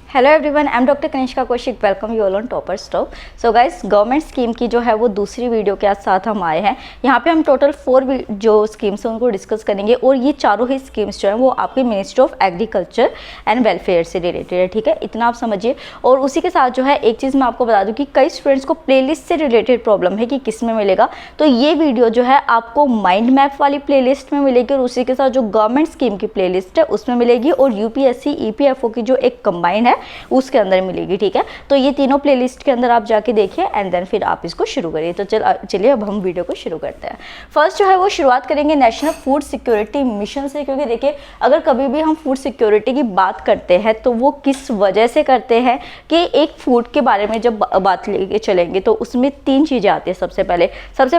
Hello everyone, I am doctor Kanishka Kaushik. Welcome you all on topper stop. So guys, government scheme की जो है वो दूसरी वीडियो के साथ हम आए हैं। यहाँ पे हम टोटल 4 जो स्कीम्स हैं उनको डिस्कस करेंगे और ये चारों ही स्कीम्स जो हैं वो आपके ministry of agriculture and welfare से रिलेटेड है। ठीक है, इतना आप समझिए। और उसी के साथ जो है एक चीज़ मैं आपको बता दूँ कि कई स्टूडेंट्स को प्लेलिस्ट से रिलेटेड प्रॉब्लम है कि किस में मिलेगा, तो ये वीडियो जो है आपको माइंड मैप वाली प्लेलिस्ट में मिलेगी और उसी के साथ जो गवर्नमेंट स्कीम की प्लेलिस्ट है उसमें मिलेगी और यूपीएससी ईपीएफओ की जो एक कंबाइन है उसके अंदर मिलेगी। ठीक है, तो ये तीनों प्लेलिस्ट के अंदर आप जाके देखिए एंड देन फिर आप इसको शुरू करिए। तो चलिए अब हम वीडियो को शुरू करते हैं। फर्स्ट जो है वो शुरुआत करेंगे नेशनल फूड सिक्योरिटी मिशन से, क्योंकि देखिए अगर कभी भी हम फूड सिक्योरिटी की बात करते हैं तो वो किस वजह से करते हैं कि एक फूड के बारे में जब बात लेके चलेंगे तो उसमें 3 चीज़ें आती है। सबसे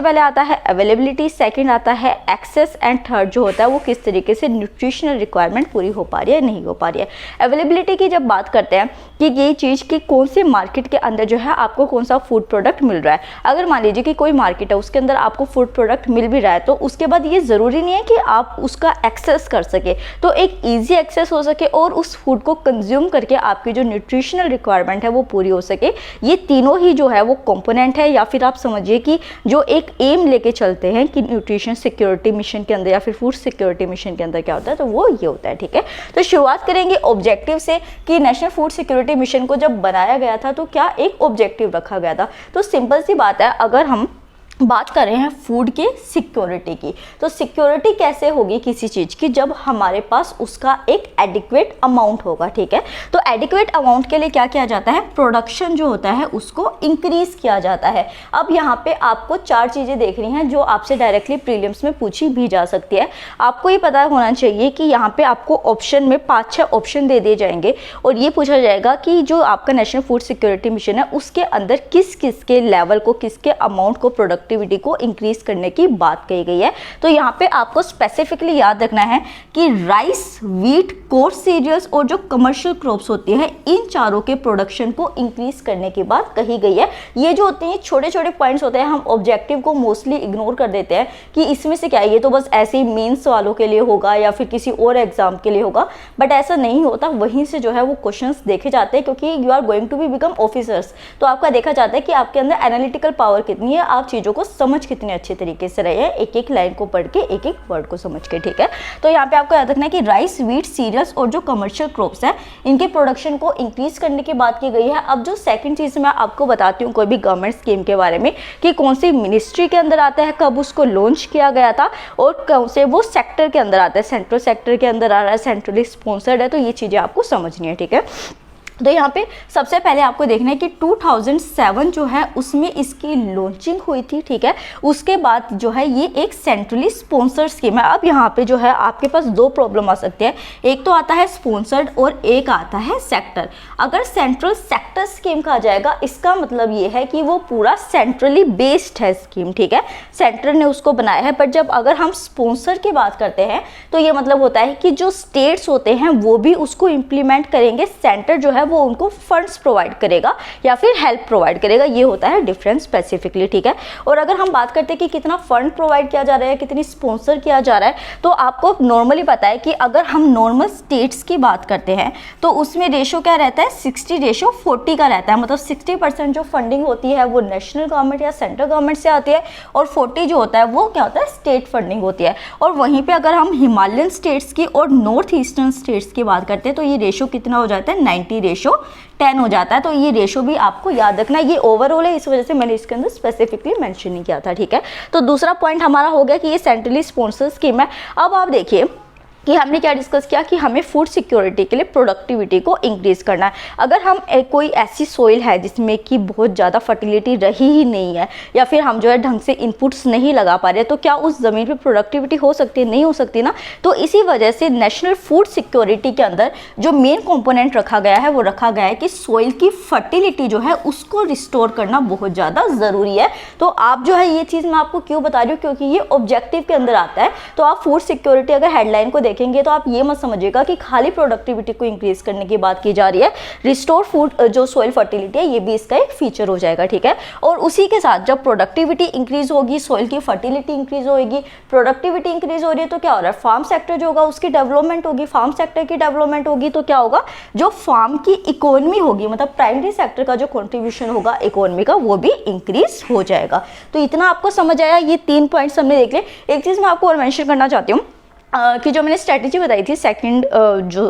पहले आता है अवेलेबिलिटी, सेकेंड आता है एक्सेस एंड थर्ड जो होता है वो किस तरीके से न्यूट्रिशनल रिक्वायरमेंट पूरी हो पा रही है नहीं हो पा रही है। अवेलेबिलिटी की जब बात करते हैं कि ये चीज़ कि कौन से मार्केट के अंदर जो है आपको कौन सा फूड प्रोडक्ट मिल रहा है। अगर मान लीजिए कि कोई मार्केट है उसके अंदर आपको फूड प्रोडक्ट मिल भी रहा है तो उसके बाद ये ज़रूरी नहीं है कि आप उसका एक्सेस कर सके, तो एक ईजी एक्सेस हो सके और उस फूड को कंज्यूम करके आपकी जो न्यूट्रिशनल रिक्वायरमेंट है वो पूरी हो सके। ये तीनों ही जो है वो कंपोनेंट है, या फिर आप समझिए कि जो एक एम लेके चलते हैं कि न्यूट्रिशन सिक्योरिटी मिशन के अंदर या फिर फूड सिक्योरिटी मिशन के अंदर क्या होता है, तो वो ये होता है। ठीक है, तो शुरुआत करेंगे ऑब्जेक्टिव से कि नेशनल फूड सिक्योरिटी मिशन को जब बनाया गया था तो क्या एक ऑब्जेक्टिव रखा गया था। तो सिंपल सी बात है, अगर हम बात कर रहे हैं फूड के सिक्योरिटी की, तो सिक्योरिटी कैसे होगी किसी चीज़ की, जब हमारे पास उसका एक एडिक्वेट अमाउंट होगा। ठीक है, तो एडिक्वेट अमाउंट के लिए क्या किया जाता है, प्रोडक्शन जो होता है उसको इंक्रीज किया जाता है। अब यहाँ पे आपको 4 चीज़ें देखनी हैं जो आपसे डायरेक्टली प्रीलिम्स में पूछी भी जा सकती है। आपको ये पता होना चाहिए कि यहाँ पे आपको ऑप्शन में 5-6 ऑप्शन दे दिए जाएंगे और ये पूछा जाएगा कि जो आपका नेशनल फूड सिक्योरिटी मिशन है उसके अंदर किस किस के लेवल को, किसके अमाउंट को, प्रोडक्ट एक्टिविटी को इंक्रीज करने की बात कही गई है। तो यहाँ पे आपको स्पेसिफिकली याद रखना है कि राइस, व्हीट, कोर्स सीरियल्स और जो कमर्शियल क्रॉप्स होती है इन चारों के प्रोडक्शन को इंक्रीज करने की बात कही गई है। ये जो होते हैं छोटे छोटे पॉइंट्स होते हैं, हम ऑब्जेक्टिव को मोस्टली इग्नोर कर देते हैं कि इसमें से क्या है, ये तो बस ऐसे ही मेंस वालों के लिए होगा या फिर किसी और एग्जाम के लिए होगा, बट ऐसा नहीं होता। वहीं से जो है वो क्वेश्चंस देखे जाते हैं क्योंकि you are going to be become officers, तो आपका देखा जाता है कि आपके अंदर एनालिटिकल पावर कितनी है, आप चीज़ों को समझ कितने अच्छे तरीके से रहे हैं, एक एक लाइन को पढ़ के, एक एक वर्ड को समझ के। ठीक है, तो यहाँ पे आपको याद रखना है कि राइस, व्हीट, सीरियल्स और जो कमर्शियल क्रॉप्स हैं इनके प्रोडक्शन को इंक्रीज करने की बात की गई है। अब जो सेकंड चीज मैं आपको बताती हूँ कोई भी गवर्नमेंट स्कीम के बारे में कि कौन सी मिनिस्ट्री के अंदर आता है, कब उसको लॉन्च किया गया था और कौन से वो सेक्टर के अंदर आता है, सेंट्रल सेक्टर के अंदर आ रहा है, सेंट्रली स्पॉन्सर्ड है, तो ये चीजें आपको समझनी है। ठीक है, तो यहाँ पे सबसे पहले आपको देखना है कि 2007 जो है उसमें इसकी लॉन्चिंग हुई थी। ठीक है, उसके बाद जो है ये एक सेंट्रली स्पॉन्सर्ड स्कीम है। अब यहाँ पे जो है आपके पास 2 प्रॉब्लम आ सकती है, एक तो आता है स्पॉन्सर्ड और एक आता है सेक्टर। अगर सेंट्रल सेक्टर स्कीम कहा जाएगा इसका मतलब ये है कि वो पूरा सेंट्रली बेस्ड है स्कीम। ठीक है, सेंटर ने उसको बनाया है। बट जब अगर हम स्पॉन्सर की बात करते हैं तो ये मतलब होता है कि जो स्टेट्स होते हैं वो भी उसको इम्प्लीमेंट करेंगे, सेंटर जो है वो उनको फंड्स प्रोवाइड करेगा या फिर हेल्प प्रोवाइड करेगा। ये होता है डिफरेंस स्पेसिफिकली। ठीक है, और अगर हम बात करते हैं कि कितना फंड प्रोवाइड किया जा रहा है, कितनी स्पॉन्सर किया जा रहा है, तो आपको नॉर्मली पता है कि अगर हम नॉर्मल स्टेट्स की बात करते हैं तो उसमें रेशो क्या रहता है, 60:40 का रहता है। मतलब 60% जो फंडिंग होती है वो नेशनल गवर्नमेंट या सेंट्रल गवर्नमेंट से आती है और 40 जो होता है वो क्या होता है, स्टेट फंडिंग होती है। और वहीं पर अगर हम हिमालयन स्टेट्स की और नॉर्थ ईस्टर्न स्टेट्स की बात करते हैं तो ये रेशो कितना हो जाता है, 90:10 हो जाता है। तो ये रेशो भी आपको याद रखना है। ये ओवरऑल है, इस वजह से मैंने इसके अंदर स्पेसिफिकली मेंशन नहीं किया था। ठीक है, तो दूसरा पॉइंट हमारा हो गया कि ये सेंट्रली स्पॉन्सर स्कीम है। अब आप देखिए कि हमने क्या डिस्कस किया कि हमें फूड सिक्योरिटी के लिए प्रोडक्टिविटी को इंक्रीज करना है। अगर हम कोई ऐसी सोइल है जिसमें कि बहुत ज़्यादा फर्टिलिटी रही ही नहीं है या फिर हम जो है ढंग से इनपुट्स नहीं लगा पा रहे, तो क्या उस ज़मीन पे प्रोडक्टिविटी हो सकती है, नहीं हो सकती ना। तो इसी वजह से नेशनल फूड सिक्योरिटी के अंदर जो मेन कंपोनेंट रखा गया है वो रखा गया है कि सोइल की फर्टिलिटी जो है उसको रिस्टोर करना बहुत ज़्यादा ज़रूरी है। तो आप जो है ये चीज़ मैं आपको क्यों बता रही हूँ, क्योंकि ये ऑब्जेक्टिव के अंदर आता है। तो आप फूड सिक्योरिटी अगर हेडलाइन को देखेंगे तो आप ये मत समझिएगा कि खाली प्रोडक्टिविटी को इंक्रीज करने की बात की जा रही है। रिस्टोर फूड जो सॉइल फर्टिलिटी है ये भी इसका एक फीचर हो जाएगा, ठीक है। और उसी के साथ जब प्रोडक्टिविटी इंक्रीज होगी, सॉइल की फर्टिलिटी इंक्रीज होगी, प्रोडक्टिविटी इंक्रीज हो रही है तो क्या हो रहा है, फार्म सेक्टर जो होगा उसकी डेवलपमेंट होगी। फार्म सेक्टर की डेवलपमेंट होगी तो क्या होगा, जो फार्म की इकोनॉमी होगी, मतलब प्राइमरी सेक्टर का जो कंट्रीब्यूशन होगा इकोनॉमी का, वो भी इंक्रीज हो जाएगा। तो इतना आपको समझ आया, ये 3 पॉइंट्स हमने देख लिए। एक चीज़ मैं आपको और मेंशन करना चाहती हूँ कि जो मैंने स्ट्रैटेजी बताई थी, सेकंड जो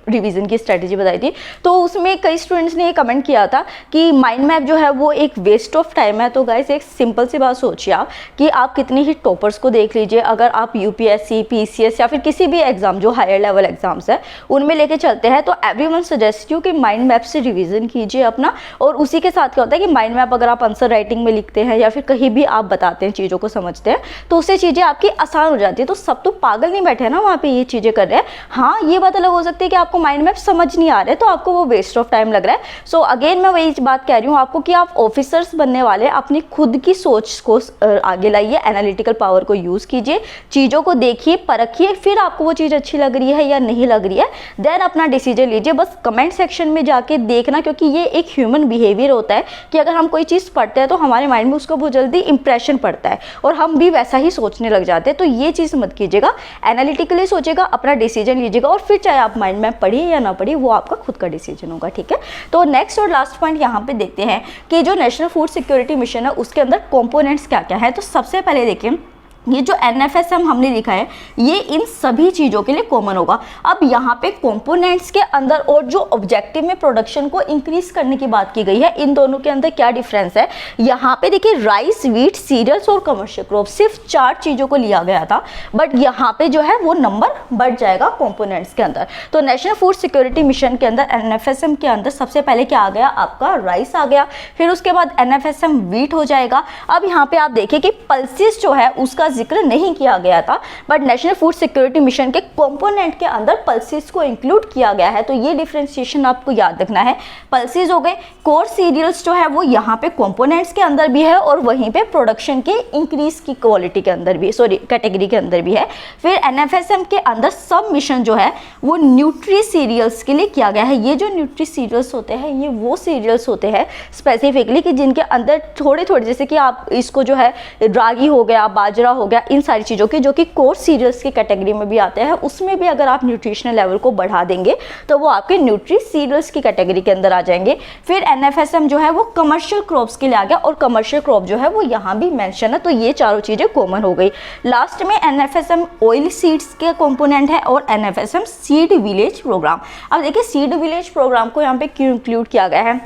रिवीजन की स्ट्रैटेजी बताई थी, तो उसमें कई स्टूडेंट्स ने ये कमेंट किया था कि माइंड मैप जो है वो एक वेस्ट ऑफ टाइम है। तो गाइस एक सिंपल सी बात सोचिए आप कि आप कितने ही टॉपर्स को देख लीजिए, अगर आप यूपीएससी, पीसीएस या फिर किसी भी एग्जाम जो हायर लेवल एग्जाम्स है उनमें लेके चलते हैं, तो एवरीवन सजेस्ट यू कि माइंड मैप से रिविजन कीजिए अपना। और उसी के साथ क्या होता है कि माइंड मैप अगर आप आंसर राइटिंग में लिखते हैं या फिर कहीं भी आप बताते हैं, चीज़ों को समझते हैं, तो उससे चीज़ें आपकी आसान हो जाती है। तो सब तो पागल नहीं है ना वहाँ पे ये चीजें कर रहे हैं। हाँ, ये बात अलग हो सकती है कि आपको माइंड मैप समझ नहीं आ रहा है तो आपको वो वेस्ट ऑफ टाइम लग रहा है। सो अगेन मैं वही बात कह रही हूँ आपको कि आप ऑफिसर्स बनने वाले अपनी खुद की सोच को आगे लाइए, एनालिटिकल पावर को यूज कीजिए, चीजों को देखिए, परखिए, फिर आपको वो चीज अच्छी लग रही है या नहीं लग रही है, देन अपना डिसीजन लीजिए। बस कमेंट सेक्शन में जाके देखना, क्योंकि ये एक ह्यूमन बिहेवियर होता है कि अगर हम कोई चीज पढ़ते हैं तो हमारे माइंड में उसका बहुत जल्दी इंप्रेशन पड़ता है और हम भी वैसा ही सोचने लग जाते हैं। तो ये चीज मत कीजिएगा, एनालिटिकली सोचिएगा, अपना डिसीजन लीजिएगा और फिर चाहे आप माइंड मैप पढ़िए या ना पढ़िए, वो आपका खुद का डिसीजन होगा, ठीक है। तो नेक्स्ट और लास्ट पॉइंट यहाँ पे देखते हैं कि जो नेशनल फूड सिक्योरिटी मिशन है उसके अंदर कंपोनेंट्स क्या क्या है। तो सबसे पहले देखिए, ये जो NFSM हमने लिखा है ये इन सभी चीज़ों के लिए कॉमन होगा। अब यहाँ पे कंपोनेंट्स के अंदर और जो ऑब्जेक्टिव में प्रोडक्शन को इंक्रीज करने की बात की गई है, इन दोनों के अंदर क्या डिफरेंस है। यहाँ पे देखिए राइस, व्हीट, सीरियल्स और कमर्शियल क्रॉप, सिर्फ 4 चीज़ों को लिया गया था, बट यहाँ पे जो है वो नंबर बढ़ जाएगा कंपोनेंट्स के अंदर। तो नेशनल फूड सिक्योरिटी मिशन के अंदर NFSM के अंदर सबसे पहले क्या आ गया, आपका राइस आ गया, फिर उसके बाद NFSM व्हीट हो जाएगा। अब यहाँ पे आप देखिए कि पल्सेस जो है उसका जिक्र नहीं किया गया था, but national food security mission के कंपोनेंट के अंदर पल्सेस को इंक्लूड किया गया है। तो ये डिफरेंशिएशन आपको याद रखना है। पल्सेस हो गए, कोर सीरियल्स जो है वो यहाँ पे कंपोनेंट्स के अंदर भी है और वहीं पे प्रोडक्शन के इंक्रीज की क्वालिटी के अंदर भी, कैटेगरी के अंदर भी है। फिर NFSM के अंदर सब मिशन जो है वो न्यूट्री सीरियल्स के लिए किया गया है। ये जो न्यूट्री सीरियल्स होते हैं ये वो सीरियल्स होते हैं स्पेसिफिकली कि जिनके अंदर थोड़े थोड़े, जैसे कि आप इसको जो है रागी हो गया, बाजरा हो गया, इन सारी चीज़ों के जो कि कोर सीरियल्स की कैटेगरी में भी आते हैं, उसमें भी अगर आप न्यूट्रिशनल लेवल को बढ़ा देंगे तो वो आपके न्यूट्री सीरियल्स की कैटेगरी के अंदर आ जाएंगे। फिर NFSM जो है वो कमर्शियल क्रॉप्स के लिए आ गया और कमर्शियल क्रॉप जो है वो यहाँ भी मेंशन है। तो ये चारों चीज़ें कॉमन हो गई। लास्ट में NFSM ऑयल सीड्स के कंपोनेंट है और NFSM सीड विलेज प्रोग्राम। अब देखिए सीड विलेज प्रोग्राम को यहाँ पे क्यों इंक्लूड किया गया है।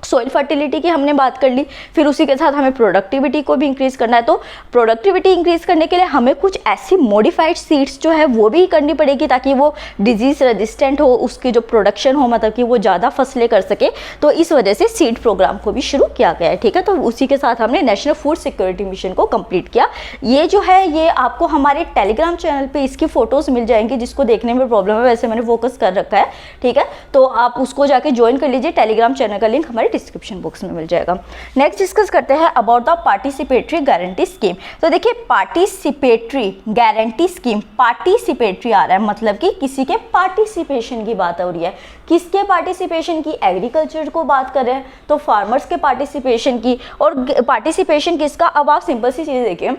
सॉइल फर्टिलिटी की हमने बात कर ली, फिर उसी के साथ हमें प्रोडक्टिविटी को भी इंक्रीज करना है। तो प्रोडक्टिविटी इंक्रीज करने के लिए हमें कुछ ऐसी मॉडिफाइड सीड्स जो है वो भी करनी पड़ेगी ताकि वो डिजीज रेजिस्टेंट हो, उसकी जो प्रोडक्शन हो, मतलब कि वो ज़्यादा फसलें कर सके। तो इस वजह से सीड प्रोग्राम को भी शुरू किया गया है, ठीक है। तो उसी के साथ हमने नेशनल फूड सिक्योरिटी मिशन को कंप्लीट किया। ये जो है ये आपको हमारे टेलीग्राम चैनल पर इसकी फोटोज़ मिल जाएंगी, जिसको देखने में प्रॉब्लम है, वैसे मैंने फोकस कर रखा है, ठीक है। तो आप उसको जाके ज्वाइन कर लीजिए, टेलीग्राम चैनल का लिंक हमारे डिस्क्रिप्शन बॉक्स में मिल जाएगा। नेक्स्ट डिस्कस करते हैं about the participatory guarantee scheme. तो देखिए पार्टिसिपेटरी गारंटी स्कीम, पार्टिसिपेटरी आ रहा है मतलब कि किसी के पार्टिसिपेशन की बात हो रही है। किसके पार्टिसिपेशन की, एग्रीकल्चर को बात कर रहे हैं तो फार्मर्स के पार्टिसिपेशन की। और पार्टिसिपेशन किसका, अब आप सिंपल सी चीज़ देखिए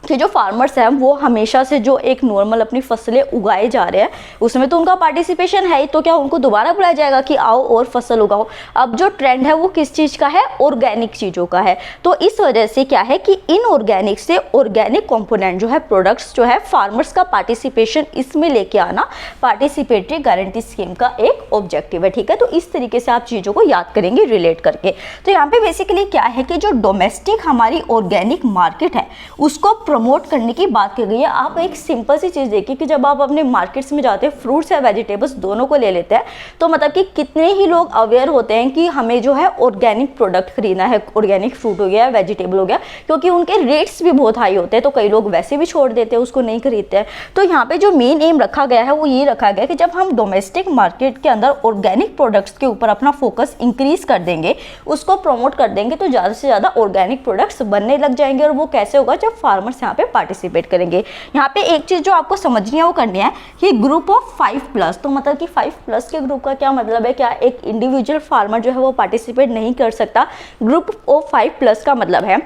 कि जो फार्मर्स हैं वो हमेशा से जो एक नॉर्मल अपनी फसलें उगाए जा रहे हैं उसमें तो उनका पार्टिसिपेशन है ही, तो क्या उनको दोबारा बुलाया जाएगा कि आओ और फसल उगाओ। अब जो ट्रेंड है वो किस चीज़ का है, ऑर्गेनिक चीज़ों का है। तो इस वजह से क्या है कि इनऑर्गेनिक से ऑर्गेनिक कंपोनेंट जो है, प्रोडक्ट्स जो है, फार्मर्स का पार्टिसिपेशन इसमें लेके आना पार्टिसिपेटरी गारंटी स्कीम का एक ऑब्जेक्टिव है, ठीक है। तो इस तरीके से आप चीज़ों को याद करेंगे रिलेट करके। तो यहाँ पे बेसिकली क्या है कि जो डोमेस्टिक हमारी ऑर्गेनिक मार्केट है उसको प्रमोट करने की बात की गई है। आप एक सिंपल सी चीज़ देखिए कि जब आप अपने मार्केट्स में जाते हैं, फ्रूट्स या वेजिटेबल्स दोनों को ले लेते हैं, तो मतलब कि कितने ही लोग अवेयर होते हैं कि हमें जो है ऑर्गेनिक प्रोडक्ट खरीदना है, ऑर्गेनिक फ्रूट हो गया, वेजिटेबल हो गया, क्योंकि उनके रेट्स भी बहुत हाई होते हैं। तो कई लोग वैसे भी छोड़ देते हैं, उसको नहीं खरीदते हैं। तो यहाँ पे जो मेन एम रखा गया है वो ये रखा गया कि जब हम डोमेस्टिक मार्केट के अंदर ऑर्गेनिक प्रोडक्ट्स के ऊपर अपना फोकस इंक्रीज कर देंगे, उसको प्रमोट कर देंगे, तो ज़्यादा से ज़्यादा ऑर्गेनिक प्रोडक्ट्स बनने लग जाएंगे। और वो कैसे होगा, जब फार्मर्स यहाँ पे पार्टिसिपेट करेंगे। यहाँ पे एक चीज़ जो आपको समझनी है वो करनी है कि ग्रुप ऑफ 5+, तो मतलब कि 5+ के ग्रुप का क्या मतलब है, क्या एक इंडिविजुअल फार्मर जो है वो पार्टिसिपेट नहीं कर सकता। ग्रुप ऑफ 5+ का मतलब है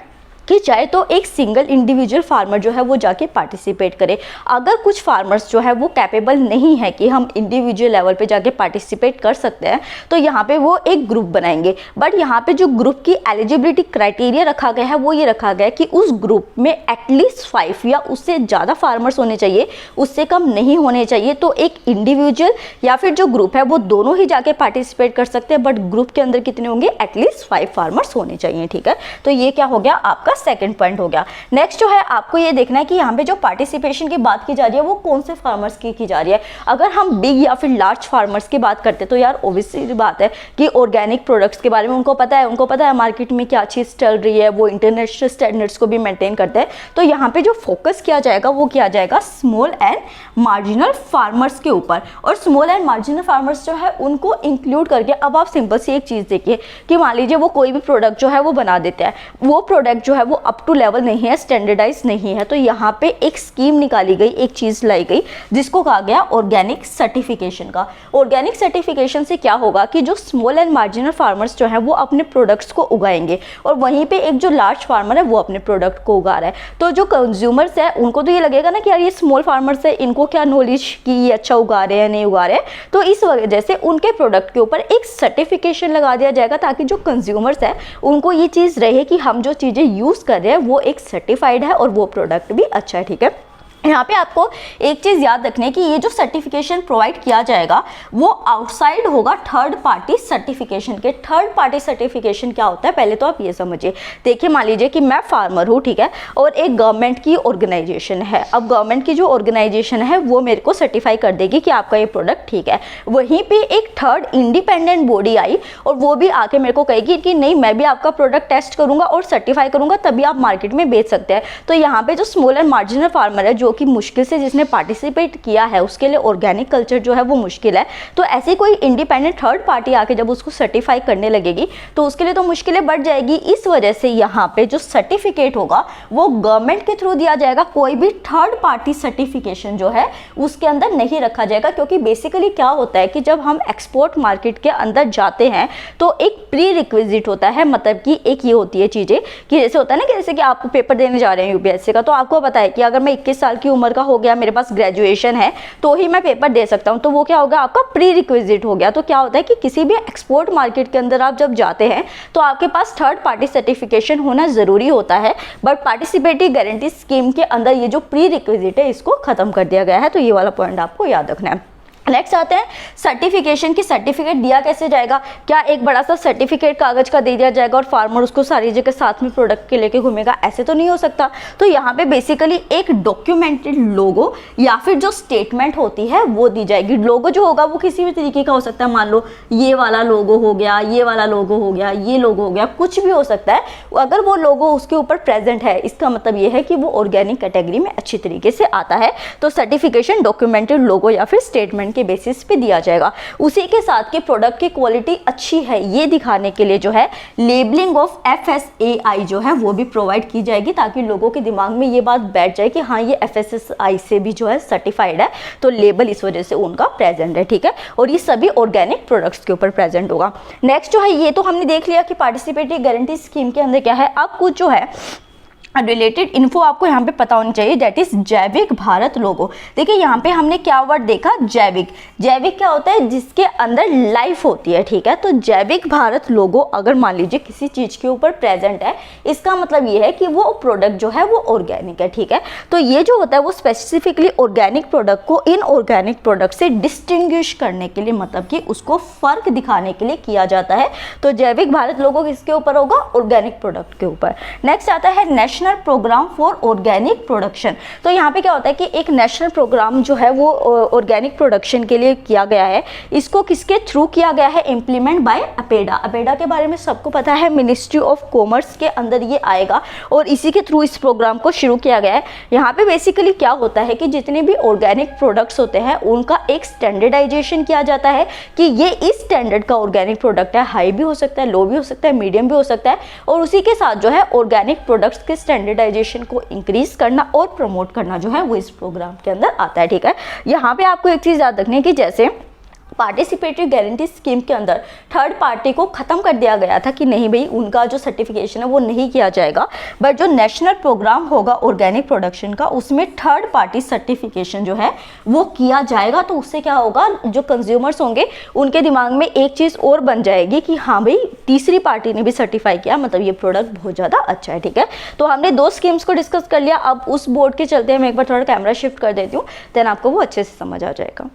कि चाहे तो एक सिंगल इंडिविजुअल फार्मर जो है वो जाके पार्टिसिपेट करे। अगर कुछ फार्मर्स जो है वो कैपेबल नहीं है कि हम इंडिविजुअल लेवल पे जाके पार्टिसिपेट कर सकते हैं, तो यहाँ पे वो एक ग्रुप बनाएंगे। बट यहाँ पे जो ग्रुप की एलिजिबिलिटी क्राइटेरिया रखा गया है वो ये रखा गया है कि उस ग्रुप में एटलीस्ट 5 या उससे ज़्यादा फार्मर्स होने चाहिए, उससे कम नहीं होने चाहिए। तो एक इंडिविजुअल या फिर जो ग्रुप है वो दोनों ही जाके पार्टिसिपेट कर सकते हैं, बट ग्रुप के अंदर कितने होंगे, एटलीस्ट 5 फार्मर्स होने चाहिए। ठीक है, तो ये क्या हो गया, आपका सेकंड पॉइंट हो गया। नेक्स्ट जो है आपको ये देखना है कि यहाँ पे जो पार्टिसिपेशन की बात की जा रही है वो कौन से फार्मर्स की जा रही है। अगर हम बिग या फिर लार्ज फार्मर्स की बात करते हैं तो यार ऑब्वियसली बात है कि ऑर्गेनिक प्रोडक्ट्स के बारे में उनको पता है मार्केट में क्या चीज़ चल रही है, वो इंटरनेशनल स्टैंडर्ड्स को भी मेंटेन करते हैं। तो यहाँ पे जो फोकस किया जाएगा वो किया जाएगा स्मॉल एंड मार्जिनल फार्मर्स के ऊपर। और स्मॉल एंड मार्जिनल फार्मर्स जो है उनको इंक्लूड करके, अब आप सिंपल सी एक चीज़ देखिए कि मान लीजिए वो कोई भी प्रोडक्ट जो है वो बना देते हैं, वो प्रोडक्ट जो है वो अप टू लेवल नहीं है, स्टैंडर्डाइज नहीं है, तो यहाँ पे एक स्कीम निकाली गई, एक चीज़ लाई गई जिसको कहा गया ऑर्गेनिक सर्टिफिकेशन का। ऑर्गेनिक सर्टिफिकेशन से क्या होगा कि जो स्मॉल एंड मार्जिनल फार्मर्स जो है वो अपने प्रोडक्ट्स को उगाएंगे और वहीं पे एक जो लार्ज फार्मर है वो अपने प्रोडक्ट को उगा रहा है। तो जो कंज्यूमर्स है उनको तो ये लगेगा ना कि यार ये स्मॉल फार्मर्स है, इनको क्या नॉलेज कि ये अच्छा उगा रहे हैं नहीं उगा रहे हैं, तो इस वजह से उनके प्रोडक्ट के ऊपर एक सर्टिफिकेशन लगा दिया जाएगा ताकि जो कंज्यूमर्स है उनको ये चीज़ रहे कि हम जो चीज़ें यूज़ कर रहे हैं वो एक सर्टिफाइड है और वो प्रोडक्ट भी अच्छा है। ठीक है, यहाँ पे आपको एक चीज़ याद रखनी है कि ये जो सर्टिफिकेशन प्रोवाइड किया जाएगा वो आउटसाइड होगा थर्ड पार्टी सर्टिफिकेशन के। थर्ड पार्टी सर्टिफिकेशन क्या होता है पहले तो आप ये समझिए। देखिए मान लीजिए कि मैं फार्मर हूँ, ठीक है, और एक गवर्नमेंट की ऑर्गेनाइजेशन है। अब गवर्नमेंट की जो ऑर्गेनाइजेशन है वो मेरे को सर्टिफाई कर देगी कि आपका ये प्रोडक्ट ठीक है। वहीं पर एक थर्ड इंडिपेंडेंट बॉडी आई और वो भी आके मेरे को कहेगी कि नहीं मैं भी आपका प्रोडक्ट टेस्ट करूँगा और सर्टिफाई करूँगा तभी आप मार्केट में बेच सकते हैं। तो यहाँ पे जो स्मॉल एंड मार्जिनल फार्मर है जो कि मुश्किल से जिसने पार्टिसिपेट किया है उसके लिए ऑर्गेनिक कल्चर जो है वो मुश्किल है, तो ऐसे कोई इंडिपेंडेंट थर्ड पार्टी आके जब उसको सर्टिफाई करने लगेगी तो उसके लिए तो मुश्किलें बढ़ जाएगी। इस वजह से यहाँ पे जो सर्टिफिकेट होगा वो गवर्नमेंट के थ्रू दिया जाएगा, कोई भी थर्ड पार्टी सर्टिफिकेशन जो है उसके अंदर नहीं रखा जाएगा। क्योंकि बेसिकली क्या होता है कि जब हम एक्सपोर्ट मार्केट के अंदर जाते हैं तो एक प्री रिक्विजिट होता है, मतलब कि एक ये होती है चीज़ें कि जैसे होता है ना कि जैसे कि आप पेपर देने जा रहे हैं यूपीएससी का, तो आपको पता है कि अगर मैं 21 साल की उम्र का हो गया, मेरे पास ग्रेजुएशन है तो ही मैं पेपर दे सकता हूं, तो वो क्या होगा आपका प्री रिक्विजिट हो गया। तो क्या होता है कि किसी भी एक्सपोर्ट मार्केट के अंदर आप जब जाते हैं तो आपके पास थर्ड पार्टी सर्टिफिकेशन होना जरूरी होता है। बट पार्टिसिपेटरी गारंटी स्कीम के अंदर ये जो प्री रिक्विजिट है इसको खत्म कर दिया गया है, तो ये वाला पॉइंट आपको याद रखना है। नेक्स्ट आते हैं सर्टिफिकेशन की। सर्टिफिकेट दिया कैसे जाएगा, क्या एक बड़ा सा सर्टिफिकेट कागज का दे दिया जाएगा और फार्मर उसको सारी जगह साथ में प्रोडक्ट के लेके घूमेगा, ऐसे तो नहीं हो सकता। तो यहाँ पे बेसिकली एक डॉक्यूमेंटेड लोगो या फिर जो स्टेटमेंट होती है वो दी जाएगी। लोगो जो होगा वो किसी भी तरीके का हो सकता है, मान लो ये वाला लोगो हो गया, ये वाला लोगो हो गया, ये लोगो हो गया, कुछ भी हो सकता है। अगर वो लोगो उसके ऊपर प्रेजेंट है इसका मतलब ये है कि वो ऑर्गेनिक कैटेगरी में अच्छी तरीके से आता है। तो सर्टिफिकेशन डॉक्यूमेंटेड लोगो या फिर स्टेटमेंट के बेसिस पे दिया जाएगा। उसी के साथ कि प्रोडक्ट की क्वालिटी अच्छी है ये दिखाने के लिए जो है लेबलिंग ऑफ FSSAI जो है वो भी प्रोवाइड की जाएगी ताकि लोगों के दिमाग में ये बात बैठ जाए कि हाँ ये FSSAI से भी जो है सर्टिफाइड है, तो लेबल इस वजह से उनका प्रेजेंट है। ठीक है, और ये सभी ऑर्गेनिक प्रोडक्ट्स के ऊपर प्रेजेंट होगा। नेक्स्ट जो है ये तो हमने देख लिया कि पार्टिसिपेटरी गारंटी स्कीम के अंदर क्या है। अब कुछ जो है रिलेटेड इन्फो आपको यहाँ पे पता होनी चाहिए, दैट इज जैविक भारत लोगो। देखिए यहाँ पे हमने क्या वर्ड देखा, जैविक। जैविक क्या होता है, जिसके अंदर लाइफ होती है। ठीक है, तो जैविक भारत लोगो अगर मान लीजिए किसी चीज के ऊपर प्रेजेंट है, इसका मतलब ये है कि वो प्रोडक्ट जो है वो ऑर्गेनिक है। ठीक है, तो ये जो होता है वो स्पेसिफिकली ऑर्गेनिक प्रोडक्ट को इनऑर्गेनिक प्रोडक्ट से डिस्टिंग्विश करने के लिए, मतलब कि उसको फर्क दिखाने के लिए किया जाता है। तो जैविक भारत लोगो किसके ऊपर होगा, ऑर्गेनिक प्रोडक्ट के ऊपर। नेक्स्ट आता है national programme for organic production. तो यहाँ पे क्या होता है कि एक नेशनल प्रोग्राम जो है वो ऑर्गेनिक प्रोडक्शन के लिए किया गया है। इसको किसके थ्रू किया गया है, इम्प्लीमेंट बाय अपेडा। अपेडा के बारे में सबको पता है, मिनिस्ट्री ऑफ कॉमर्स के अंदर ये आएगा और इसी के थ्रू इस प्रोग्राम को शुरू किया गया है। यहाँ पे बेसिकली क्या होता है कि जितने भी ऑर्गेनिक प्रोडक्ट्स होते हैं उनका एक स्टैंडर्डाइजेशन किया जाता है कि ये इस स्टैंडर्ड का ऑर्गेनिक प्रोडक्ट है। हाई भी हो सकता है, लो भी हो सकता है, मीडियम भी हो सकता है। और उसी के साथ जो है ऑर्गेनिक प्रोडक्ट्स के स्टैंडर्डाइजेशन को इंक्रीज करना और प्रमोट करना जो है वो इस प्रोग्राम के अंदर आता है। ठीक है, यहाँ पे आपको एक चीज़ याद रखनी है कि जैसे पार्टिसिपेटरी गारंटी स्कीम के अंदर थर्ड पार्टी को ख़त्म कर दिया गया था कि नहीं भाई उनका जो सर्टिफिकेशन है वो नहीं किया जाएगा, बट जो नेशनल प्रोग्राम होगा ऑर्गेनिक प्रोडक्शन का उसमें थर्ड पार्टी सर्टिफिकेशन जो है वो किया जाएगा। तो उससे क्या होगा, जो कंज्यूमर्स होंगे उनके दिमाग में एक चीज़ और बन जाएगी कि हाँ भाई तीसरी पार्टी ने भी सर्टिफाई किया, मतलब ये प्रोडक्ट बहुत ज़्यादा अच्छा है। ठीक है, तो हमने 2 स्कीम्स को डिस्कस कर लिया। अब उस बोर्ड के चलते मैं एक बार थोड़ा कैमरा शिफ्ट कर देती हूँ, देन आपको वो अच्छे से समझ आ जाएगा।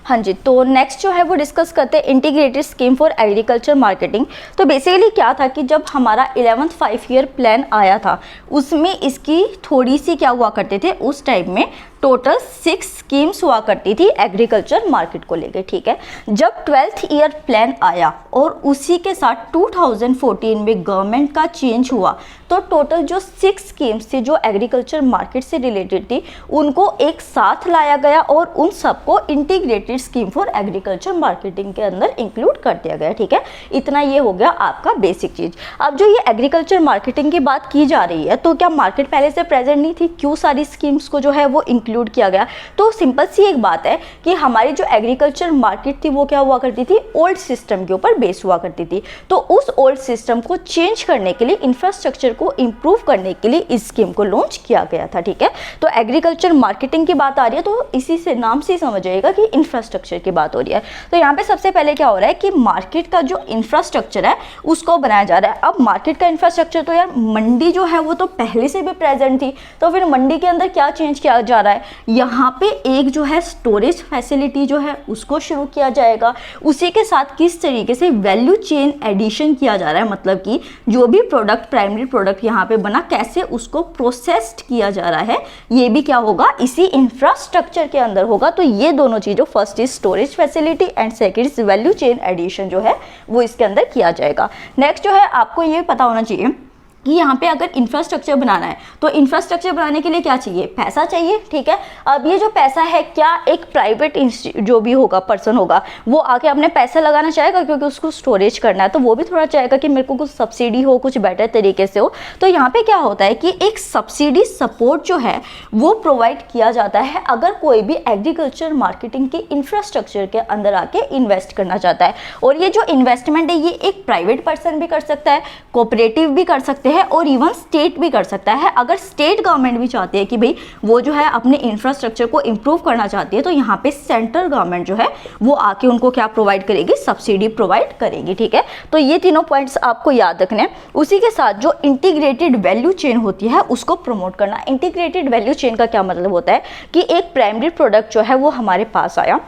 हाँ जी, तो नेक्स्ट जो है वो डिस्कस करते हैं integrated scheme for agriculture marketing. तो बेसिकली क्या था कि जब हमारा 11th 5 ईयर प्लान आया था उसमें इसकी थोड़ी सी क्या हुआ करते थे, उस टाइम में टोटल 6 स्कीम्स हुआ करती थी एग्रीकल्चर मार्केट को लेके। ठीक है, जब 12th ईयर प्लान आया और उसी के साथ 2014 में गवर्नमेंट का चेंज हुआ तो टोटल जो 6 स्कीम्स थी जो एग्रीकल्चर मार्केट से रिलेटेड थी उनको एक साथ लाया गया और उन सबको integrated scheme for agriculture marketing के अंदर इंक्लूड कर दिया गया। ठीक है, इतना ये हो गया आपका बेसिक चीज़। अब जो ये एग्रीकल्चर मार्केटिंग की बात की जा रही है तो क्या मार्केट पहले से प्रेजेंट नहीं थी, क्यों सारी स्कीम्स को जो है वो इंक्लूड किया गया? तो सिंपल सी एक बात है कि हमारी जो एग्रीकल्चर मार्केट थी वो क्या हुआ करती थी, ओल्ड सिस्टम के ऊपर बेस हुआ करती थी। तो उस ओल्ड सिस्टम को चेंज करने के लिए, इंफ्रास्ट्रक्चर को इंप्रूव करने के लिए इस स्कीम को लॉन्च किया गया था। ठीक है, तो एग्रीकल्चर मार्केटिंग की बात आ रही है तो इसी से नाम से ही समझ जाइएगा कि इंफ्रास्ट्रक्चर की बात हो रही है। तो यहाँ पे सबसे पहले क्या हो रहा है कि मार्केट का जो इंफ्रास्ट्रक्चर है उसको बनाया जा रहा है। अब मार्केट का इंफ्रास्ट्रक्चर तो यार मंडी जो है वो तो पहले से भी प्रेजेंट थी, तो फिर मंडी के अंदर क्या चेंज किया जा रहा है, यहाँ पे एक जो है स्टोरेज फैसिलिटी जो है उसको शुरू किया जाएगा। उसी के साथ किस तरीके से वैल्यू चेन एडिशन किया जा रहा है, मतलब कि जो भी प्रोडक्ट, प्राइमरी प्रोडक्ट यहाँ पे बना कैसे उसको प्रोसेस्ड किया जा रहा है, ये भी क्या होगा, इसी इंफ्रास्ट्रक्चर के अंदर होगा। तो ये दोनों चीज़ों, first is storage facility and second is value chain addition जो है वो इसके अंदर किया जाएगा। नेक्स्ट जो है आपको ये पता होना चाहिए कि यहाँ पे अगर इंफ्रास्ट्रक्चर बनाना है तो इंफ्रास्ट्रक्चर बनाने के लिए क्या चाहिए, पैसा चाहिए। ठीक है, अब ये जो पैसा है क्या एक प्राइवेट जो भी होगा, पर्सन होगा, वो आके अपने पैसा लगाना चाहेगा क्योंकि उसको स्टोरेज करना है, तो वो भी थोड़ा चाहेगा कि मेरे को कुछ सब्सिडी हो, कुछ बेटर तरीके से हो। तो यहाँ पे क्या होता है कि एक सब्सिडी सपोर्ट जो है वो प्रोवाइड किया जाता है अगर कोई भी एग्रीकल्चर मार्केटिंग के इंफ्रास्ट्रक्चर के अंदर आके इन्वेस्ट करना चाहता है। और ये जो इन्वेस्टमेंट है ये एक प्राइवेट पर्सन भी कर सकता है, कोऑपरेटिव भी कर सकते हैं और इवन स्टेट भी कर सकता है। अगर स्टेट गवर्नमेंट भी चाहती है कि भाई वो जो है अपने इंफ्रास्ट्रक्चर को इंप्रूव करना चाहती है तो यहाँ पे सेंट्रल गवर्नमेंट जो है वो आके उनको क्या प्रोवाइड करेगी, सब्सिडी प्रोवाइड करेगी। ठीक है, तो ये तीनों पॉइंट्स आपको याद रखने हैं। उसी के साथ जो इंटीग्रेटेड वैल्यू चेन होती है उसको प्रमोट करना। इंटीग्रेटेड वैल्यू चेन का क्या मतलब होता है कि एक प्राइमरी प्रोडक्ट जो है वो हमारे पास आया,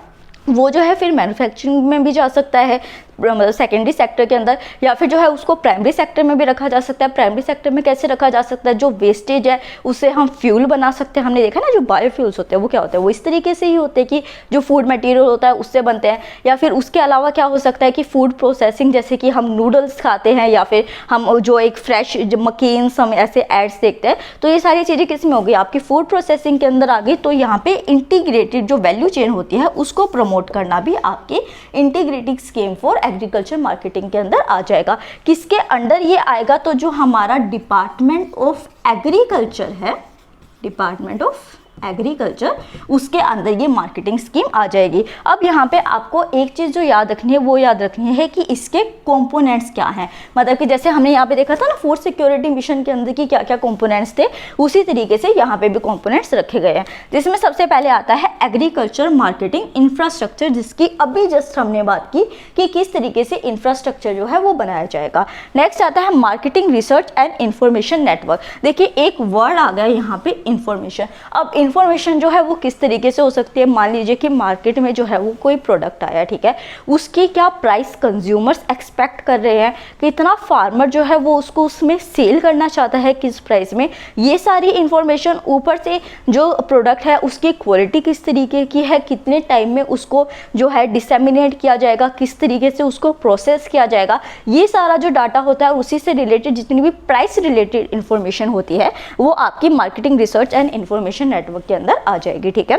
वो जो है फिर मैन्युफैक्चरिंग में भी जा सकता है, मतलब सेकेंडरी सेक्टर के अंदर, या फिर जो है उसको प्राइमरी सेक्टर में भी रखा जा सकता है। प्राइमरी सेक्टर में कैसे रखा जा सकता है, जो वेस्टेज है उससे हम फ्यूल बना सकते हैं। हमने देखा ना जो बायोफ्यूल्स होते हैं वो क्या होते हैं, वो इस तरीके से ही होते हैं कि जो फूड मटेरियल होता है उससे बनते हैं। या फिर उसके अलावा क्या हो सकता है कि फूड प्रोसेसिंग, जैसे कि हम नूडल्स खाते हैं या फिर हम जो एक फ्रेश मकेन्स, हम ऐसे एड्स देखते हैं, तो ये सारी चीज़ें किस में हो गई, आपकी फूड प्रोसेसिंग के अंदर आ गई। तो यहाँ पे इंटीग्रेटेड जो वैल्यू चेन होती है उसको प्रमोट करना भी आपकी integrated scheme for agriculture marketing के अंदर आ जाएगा। किसके अंडर ये आएगा, तो जो हमारा डिपार्टमेंट ऑफ एग्रीकल्चर है, डिपार्टमेंट ऑफ एग्रीकल्चर, उसके अंदर ये मार्केटिंग स्कीम आ जाएगी। अब यहाँ पे आपको एक चीज़ जो याद रखनी है वो याद रखनी है कि इसके कंपोनेंट्स क्या हैं। मतलब कि जैसे हमने यहाँ पे देखा था ना फूड सिक्योरिटी मिशन के अंदर की क्या क्या कंपोनेंट्स थे, उसी तरीके से यहाँ पे भी कंपोनेंट्स रखे गए हैं, जिसमें सबसे पहले आता है एग्रीकल्चर मार्केटिंग इंफ्रास्ट्रक्चर, जिसकी अभी जस्ट हमने बात की कि किस तरीके से इंफ्रास्ट्रक्चर जो है वो बनाया जाएगा। नेक्स्ट आता है marketing research and information network. देखिए एक वर्ड आ गया यहाँ पे, इंफॉर्मेशन। अब इंफॉर्मेशन जो है वो किस तरीके से हो सकती है, मान लीजिए कि मार्केट में जो है वो कोई प्रोडक्ट आया, ठीक है, उसकी क्या प्राइस कंज्यूमर्स एक्सपेक्ट कर रहे हैं, कितना फार्मर जो है वो उसको उसमें सेल करना चाहता है, किस प्राइस में, ये सारी इंफॉर्मेशन, ऊपर से जो प्रोडक्ट है उसकी क्वालिटी किस तरीके की है, कितने टाइम में उसको जो है डिसेमिनेट किया जाएगा, किस तरीके से उसको प्रोसेस किया जाएगा, ये सारा जो डाटा होता है उसी से रिलेटेड जितनी भी प्राइस रिलेटेड इंफॉर्मेशन होती है वो आपकी marketing research and information network के अंदर आ जाएगी। ठीक है,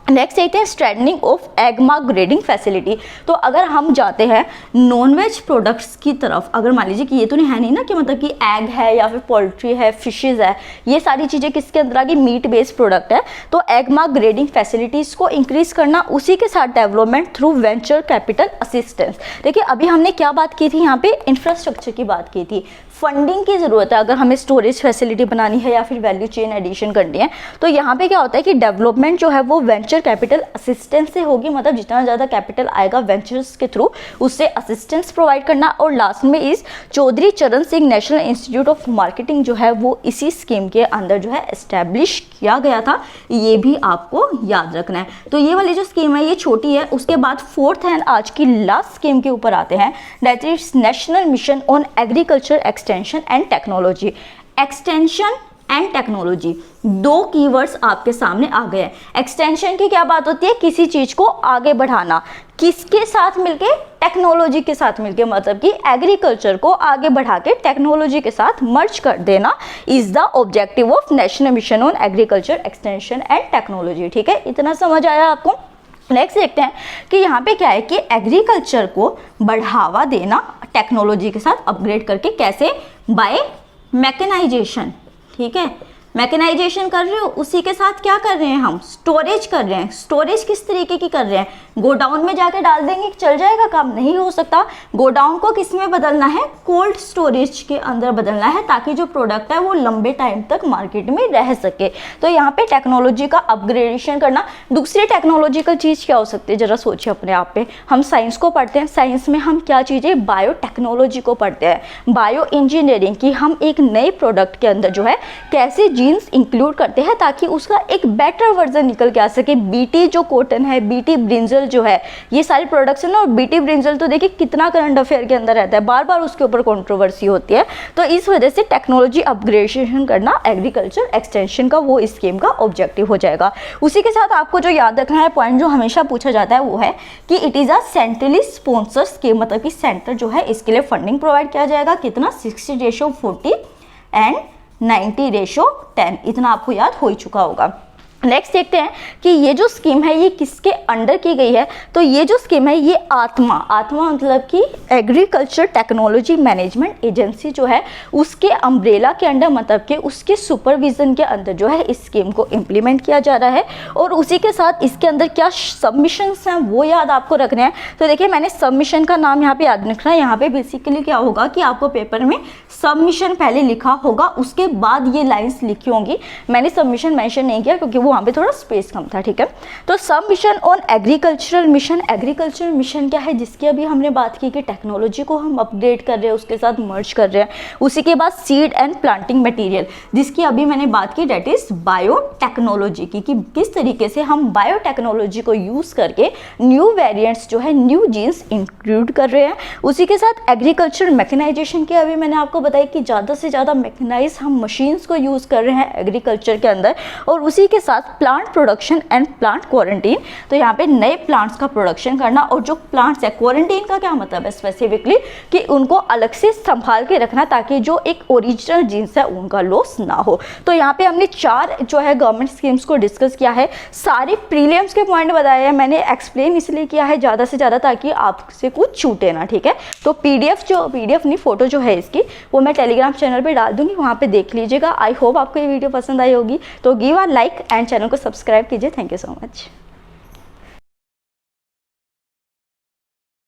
नेक्स्ट देखते हैं strengthening of egg mark grading facility. तो अगर हम जाते हैं नॉनवेज प्रोडक्ट्स की तरफ, अगर मान लीजिए कि ये तो नहीं है नहीं ना कि मतलब कि एग है या फिर पोल्ट्री है, फिशेज है, ये सारी चीज़ें किसके अंदर आ गई, मीट बेस्ड प्रोडक्ट है। तो एग मार्क ग्रेडिंग फैसिलिटीज़ को इंक्रीज करना, उसी के साथ development through venture capital assistance. देखिए अभी हमने क्या बात की थी, यहाँ पे इंफ्रास्ट्रक्चर की बात की थी, फंडिंग की ज़रूरत है अगर हमें स्टोरेज फैसिलिटी बनानी है या फिर वैल्यू चेन एडिशन करनी है। तो यहाँ पे क्या होता है कि डेवलपमेंट जो है वो वेंचर कैपिटल असिस्टेंस से होगी, मतलब जितना ज़्यादा कैपिटल आएगा वेंचर्स के थ्रू उससे असिस्टेंस प्रोवाइड करना। और लास्ट में इस चौधरी चरण Singh national institute of marketing जो है वो इसी स्कीम के अंदर जो है एस्टेब्लिश किया गया था, ये भी आपको याद रखना है। तो ये वाली जो स्कीम है ये छोटी है। उसके बाद फोर्थ एंड आज की लास्ट स्कीम के ऊपर आते हैं, that is national mission on agriculture extension and technology. Extension and technology दो कीवर्ड्स आपके सामने आ गए हैं। एक्सटेंशन की क्या बात होती है, किसी चीज को आगे बढ़ाना, किसके साथ मिलके, टेक्नोलॉजी के साथ मिलके, मतलब कि एग्रीकल्चर को आगे बढ़ा के टेक्नोलॉजी के साथ मर्ज कर देना is the objective of national mission on agriculture extension and technology. ठीक है, इतना समझ आया आपको। नेक्स्ट देखते हैं कि यहाँ पे क्या है कि एग्रीकल्चर को बढ़ावा देना टेक्नोलॉजी के साथ अपग्रेड करके, कैसे, बाय मैकेनाइजेशन। ठीक है, मैकेनाइजेशन कर रहे हो, उसी के साथ क्या कर रहे हैं हम, स्टोरेज कर रहे हैं। स्टोरेज किस तरीके की कर रहे हैं, गोडाउन में जाके डाल देंगे चल जाएगा काम, नहीं हो सकता। गोडाउन को किस में बदलना है, कोल्ड स्टोरेज के अंदर बदलना है, ताकि जो प्रोडक्ट है वो लंबे टाइम तक मार्केट में रह सके। तो यहाँ पे टेक्नोलॉजी का अपग्रेडेशन करना। दूसरी टेक्नोलॉजिकल चीज़ क्या हो सकती है, जरा सोचिए अपने आप पे। हम साइंस को पढ़ते हैं, साइंस में हम क्या चीज़ें, बायोटेक्नोलॉजी को पढ़ते हैं, बायो इंजीनियरिंग की हम एक नए प्रोडक्ट के अंदर जो है कैसे जीन्स इंक्लूड करते हैं ताकि उसका एक बेटर वर्जन निकल के आ सके। बीटी जो कॉटन है, बीटी ब्रिंजल जो है, ये सारे प्रोडक्ट्स है ना। और बीटी ब्रिंजल तो देखिए कितना करंट अफेयर के अंदर रहता है, बार बार उसके ऊपर कंट्रोवर्सी होती है। तो इस वजह से टेक्नोलॉजी अपग्रेडेशन करना एग्रीकल्चर एक्सटेंशन का वो स्कीम का ऑब्जेक्टिव हो जाएगा। उसी के साथ आपको जो याद रखना है पॉइंट जो हमेशा पूछा जाता है वो है कि it is a centrally sponsor scheme, मतलब कि सेंटर जो है इसके लिए फंडिंग प्रोवाइड किया जाएगा। कितना, 60:40 एंड 90:10, इतना आपको याद हो ही चुका होगा। नेक्स्ट देखते हैं कि ये जो स्कीम है ये किसके अंडर की गई है। तो ये जो स्कीम है ये आत्मा मतलब कि एग्रीकल्चर टेक्नोलॉजी मैनेजमेंट एजेंसी जो है उसके अम्ब्रेला के अंडर, मतलब कि उसके सुपरविजन के अंदर जो है इस स्कीम को इम्प्लीमेंट किया जा रहा है। और उसी के साथ इसके अंदर क्या सबमिशंस हैं वो याद आपको रखने हैं। तो देखिए मैंने सबमिशन का नाम यहाँ पे याद रखना है। यहाँ पे बेसिकली क्या होगा कि आपको पेपर में सबमिशन पहले लिखा होगा, उसके बाद ये लाइन्स लिखी होंगी। मैंने सबमिशन मेंशन नहीं किया क्योंकि वहाँ पे थोड़ा स्पेस कम था। ठीक है, तो सब mission on agricultural mission. Agricultural mission क्या है, जिसकी अभी हमने बात की कि टेक्नोलॉजी को हम अपग्रेड कर रहे हैं, उसके साथ मर्ज कर रहे हैं। उसी के बाद सीड एंड प्लांटिंग मटेरियल, जिसकी अभी मैंने बात की, डेट इज बायोटेक्नोलॉजी की, कि किस तरीके से हम बायोटेक्नोलॉजी को यूज करके न्यू वेरिएंट्स जो है, न्यू जीन्स इंक्लूड कर रहे हैं। उसी के साथ एग्रीकल्चर मैकेनाइजेशन के अभी मैंने आपको बताया कि ज़्यादा से ज़्यादा मैकेनाइज हम मशीन्स को यूज़ कर रहे हैं एग्रीकल्चर के अंदर। और उसी के साथ plant production and plant quarantine, तो यहाँ पे नए प्लांट्स का प्रोडक्शन करना। और जो प्लांट्स है, क्वारंटीन का क्या मतलब है स्पेसिफिकली, कि उनको अलग से संभाल के रखना ताकि जो एक ओरिजिनल जीन्स है उनका लॉस ना हो। तो यहाँ पे हमने 4 जो है गवर्नमेंट स्कीम्स को डिस्कस किया है। सारे प्रीलिम्स के पॉइंट बताए हैं, मैंने एक्सप्लेन इसलिए किया है ज़्यादा से ज़्यादा ताकि आपसे कुछ छूटे ना। ठीक है, तो पीडीएफ नहीं, फोटो जो है इसकी वो मैं टेलीग्राम चैनल पे डाल दूंगी, वहाँ पे देख लीजिएगा। आई होप आपको ये वीडियो पसंद आई होगी। तो give a like and channel को सब्सक्राइब कीजिए। Thank you so much.